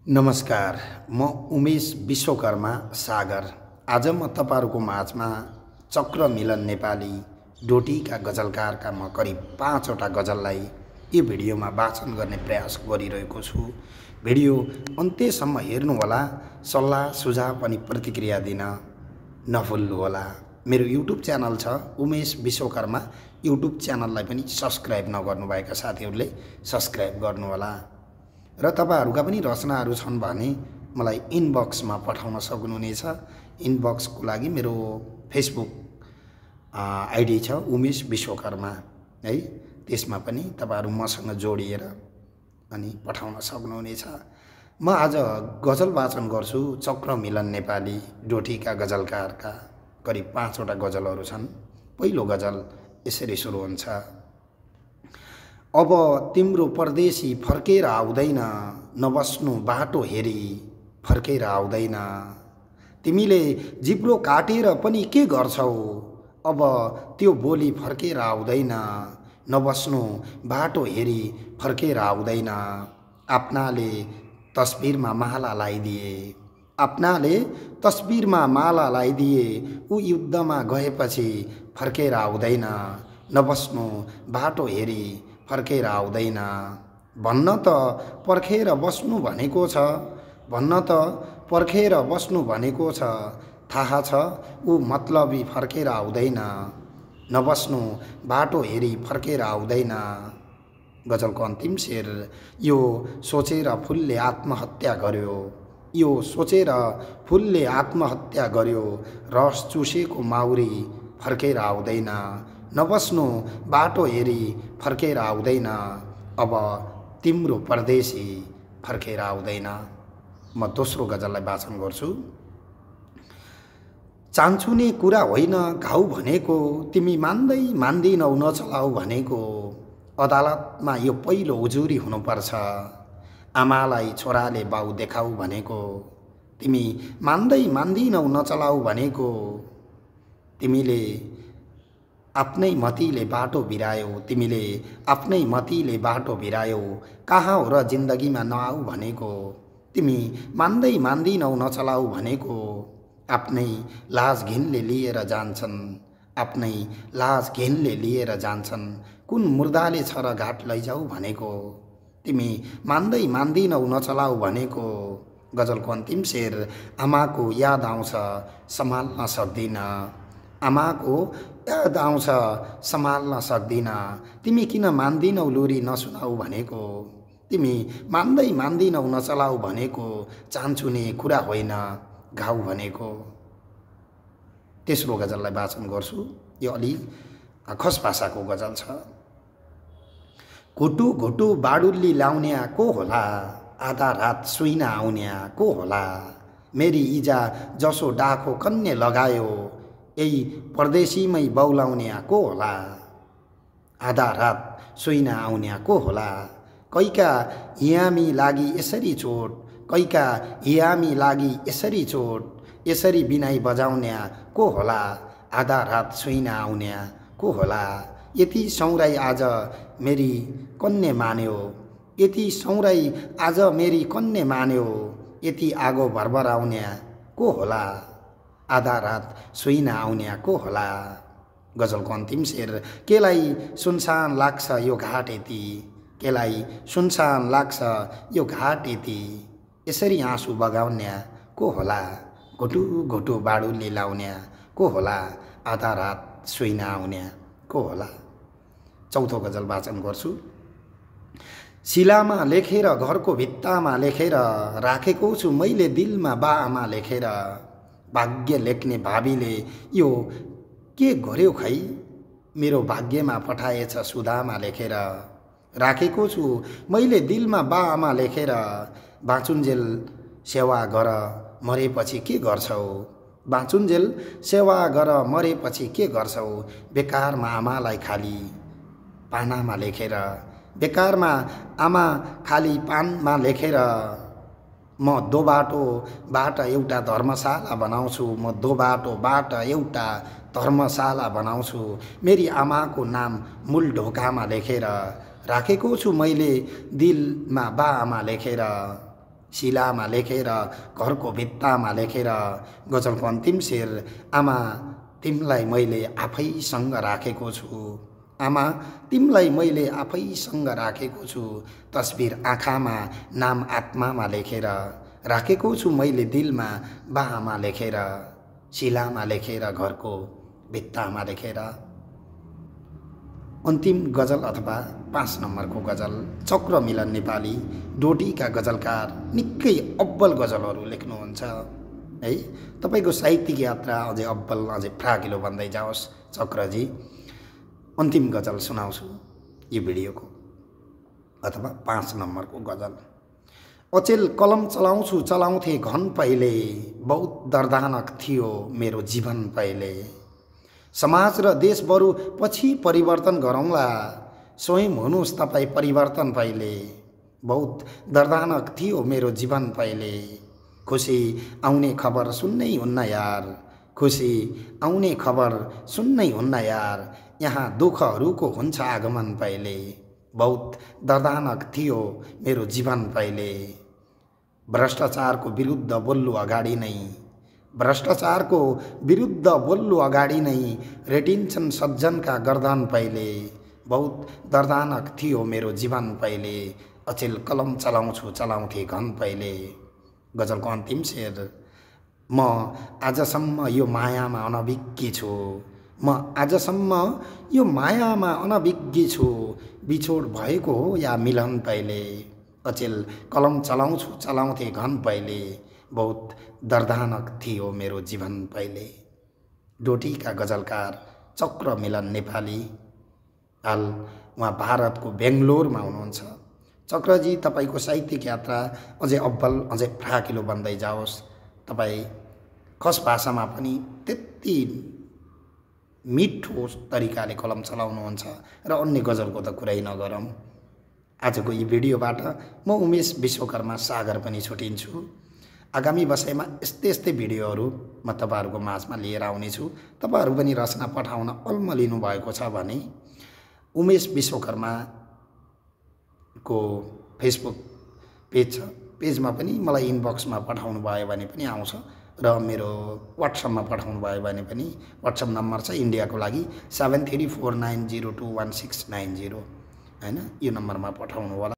नमस्कार, म उमेश विश्वकर्मा सागर। आज म तपाईहरुको माझमा चक्र मिलन नेपाली डोटीका गजलकारका म करिब 5 वटा गजललाई यो भिडियोमा वाचन गर्ने प्रयास गरिरहेको छु। भिडियो अन्त्यसम्म हेर्नुहोला। सल्लाह सुझाव अनि प्रतिक्रिया दिन नभुल्नुहोला। मेरो युट्युब च्यानल छ उमेश विश्वकर्मा। युट्युब च्यानललाई पनि सब्स्क्राइब नगर्नुभएका साथीहरूले सब्स्क्राइब गर्नुहोला। र तपाईहरुका पनि रचनाहरू छन् भने मलाई इनबक्समा पठाउन सक्नुहुनेछ। इनबक्सको लागि मेरो फेसबुक आइडी छ उमेश विश्वकर्मा है। त्यसमा पनि तपाईहरु मसँग जोडिएर अनि पठाउन सक्नुहुनेछ। म आज गजल वाचन गर्छु चक्र मिलन नेपाली डोटीका गजलकारका करिब 5 वटा गजलहरू छन्। पहिलो गजल यसरी सुरु हुन्छ। अब तिम्रो परदेशी फर्केर आउँदैन, नबस्नु बाटो हेरी फर्केर आउँदैन। तिमीले जिब्रो काटेर पनि के गर्छौ, अब त्यो बोली फर्केर आउँदैन, नबस्नु बाटो हेरी फर्केर आउँदैन। आफ्नाले तस्बिरमा माला लगाइदिए, आफ्नाले तस्बिरमा माला लगाइदिए, ऊ युद्धमा गएपछि फर्केर आउँदैन, नबस्नु बाटो हेरी फर्केर आउँदैन। भन्न त पर्खेर बस्नु भनेको छ, भन्न त पर्खेर बस्नु भनेको छ, थाहा छ ऊ मतलबी फर्केर आउँदैन, नबस्नु बाटो हेरी फर्केर आउँदैन। गजलको अन्तिम शेर। यो सोचेर फुलले आत्महत्या गर्यो, यो सोचेर फुलले आत्महत्या गर्यो, रस चुसेको माउरी फर्केर आउँदैन, नबस्नु बाटो हेरी फर्केर आउँदैन। अब तिम्रो परदेशी फर्केर आउँदैन। म दोस्रो गजललाई वाचन गर्छु। चान्छु नि कुरा होइन घाउ भनेको, तिमी मान्दै मान्दिनौ नचलाऊ भनेको, अदालतमा यो पहिलो उजुरी हुनुपर्छ, आमालाई छोराले बाउ देखाऊ भनेको, तिमी मान्दै मान्दिनौ नचलाऊ भनेको, तिमीले आफ्नै मतिले बाटो बिरायौ, तिमीले आफ्नै मतिले बाटो बिरायौ, कहाँ हो र जिन्दगीमा नआऊ भनेको, तिमी मान्दै मान्दिनौ नचलाऊ भनेको, आफ्नै लाज घिनले लिएर जान्छन्, आफ्नै लाज घिनले लिएर जान्छन्, कुन मुर्दाले छ र घाट लैजाऊ भनेको, तिमी मान्दै मान्दिनौ नचलाऊ भनेको। गजलको अन्तिम शेर। आमाको याद आउँछ सम्हाल्न सक्दिन, आमाको याद आउँछ सम्हाल्न सक्दिन, तिमी किन मान्दिनौ लोरी नसुनाऊ भनेको, तिमी मान्दै मान्दिनौ नचलाऊ भनेको, चान्छु नि कुरा होइन घाउ भनेको। तेस्रो गजललाई वाचन गर्छु। यो अलि खस भाषाको गजल छ। घुटु घुटु बाडुल्ली लाउन्या को होला, आधा रात सुइन आउन्या को होला, मेरी इजा जसो डाको कन्ने लगायो, यही परदेशीमै बौलाउन्या को होला, आधा रात सुइन आउन्या को होला, कैका हियामी लागि यसरी चोट, कैका हियामी लागि यसरी चोट, यसरी बिनाई बजाउन्या को होला, आधा रात सुइन आउन्या को होला, यति सौराई आज मेरी कन्ने मान्यो, यति सौराई आज मेरी कन्ने मान्यो, यति आगो भरभराउन्या को होला, आधा रात सुइन आउन्या को होला। गजलको अन्तिम शेर। केलाई सुनसान लाग्छ यो घाट यति, केलाई सुनसान लाग्छ यो घाट यति, यसरी आँसु बगाउन्या को होला, घुटु घुटु बाडुल्ली लाउन्या को होला, आधा रात सुइन आउन्या को होला। चौथो गजल वाचन गर्छु। शिलामा लेखेर घरको भित्तामा लेखेर राखेको छु मैले दिलमा बा आमा लेखेर, भाग्य लेख्ने भावीले यो के गर्यो खै, मेरो भाग्यमा पठाएछ सुधामा लेखेर, राखेको छु मैले दिलमा बा आमा लेखेर, बाँचुन्जेल सेवा गर मरेपछि के गर्छौ, बाँचुन्जेल सेवा गर मरेपछि के गर्छौ, बेकारमा आमालाई खाली पानामा लेखेर, बेकारमा आमा खाली पानमा लेखेर, म दो बाटोबाट एउटा धर्मशाला बनाउँछु, म दो बाटोबाट एउटा धर्मशाला बनाउँछु, मेरी आमाको नाम मूल ढोकामा लेखेर, राखेको छु मैले दिलमा बा आमा लेखेर, शिलामा लेखेर घरको भित्तामा लेखेर गजलको अन्तिम शेर आमा तिमीलाई मैले आफैसँग राखेको छु आमा तिमीलाई मैले आफैसँग राखेको छु तस्बिर आँखामा नाम आत्मामा लेखेर राखेको छु मैले दिलमा बामा लेखेर शिलामा लेखेर घरको भित्तामा लेखेर। अन्तिम गजल अथवा 5 नम्बरको गजल चक्र मिलन नेपाली डोटीका गजलकार निकै अब्बल गजलहरू लेख्नुहुन्छ है। तपाईको साहित्यिक यात्रा अझै अब्बल अझै फ्राकिलो बन्दै जाओस् चक्रजी। अन्तिम गजल सुनाउँछु यो भिडियोको अथवा 5 नम्बरको गजल। अचेल कलम चलाउँछु चलाउँथे घन पहिले बहुत दर्दानक थियो मेरो जीवन पहिले समाज र देश बरु पछि परिवर्तन गरौँला स्वयं हुनुहोस् तपाईँ परिवर्तन पहिले बहुत दर्दानक थियो मेरो जीवन पहिले खुसी आउने खबर सुन्नै हुन्न यार खुसी आउने खबर सुन्नै हुन्न यार यहाँ दुःखहरूको हुन्छ आगमन पहिले बहुत दर्दानक थियो मेरो जीवन पहिले भ्रष्टाचारको विरुद्ध बोल्नु अगाडि नै भ्रष्टाचारको विरुद्ध बोल्नु अगाडि नै रेटिन्छन् सज्जनका गर्दन पहिले बहुत दर्दानक थियो मेरो जीवन पहिले अचेल कलम चलाउँछु चलाउँथे घन पहिले। गजलको अन्तिम शेर म आजसम्म यो मायामा अनभिज्ञ छु म आजसम्म यो मायामा अनभिज्ञ छु बिछोड भएको हो या मिलन पहिले अचेल कलम चलाउँछु चलाउँथे घन पहिले बहुत दर्दानक थियो मेरो जीवन पहिले। डोटीका गजलकार चक्र मिलन नेपाली हाल उहाँ भारतको बेङ्गलोरमा हुनुहुन्छ। चक्रजी तपाईको साहित्यिक यात्रा अझै अब्बल अझै फ्राकिलो बन्दै जाओस्। तपाईँ खस भाषामा पनि त्यति मिठो तरिकाले कलम चलाउनुहुन्छ र अन्य गजलको त कुरै नगरौँ। आजको यो भिडियोबाट म उमेश विश्वकर्मा सागर पनि छुटिन्छु। आगामी बसाइमा यस्तै यस्तै भिडियोहरू म तपाईँहरूको माझमा लिएर आउनेछु। तपाईँहरू पनि रचना पठाउन अल्मलिनु भएको छ भने उमेश विश्वकर्माको फेसबुक पेज छ पेजमा पनि मलाई इनबक्समा पठाउनु भयो भने पनि आउँछ र मेरो वाट्सएपमा पठाउनु भयो भने पनि वाट्सएप नम्बर छ इन्डियाको लागि 7349021690 हैन यो नम्बरमा पठाउनु होला।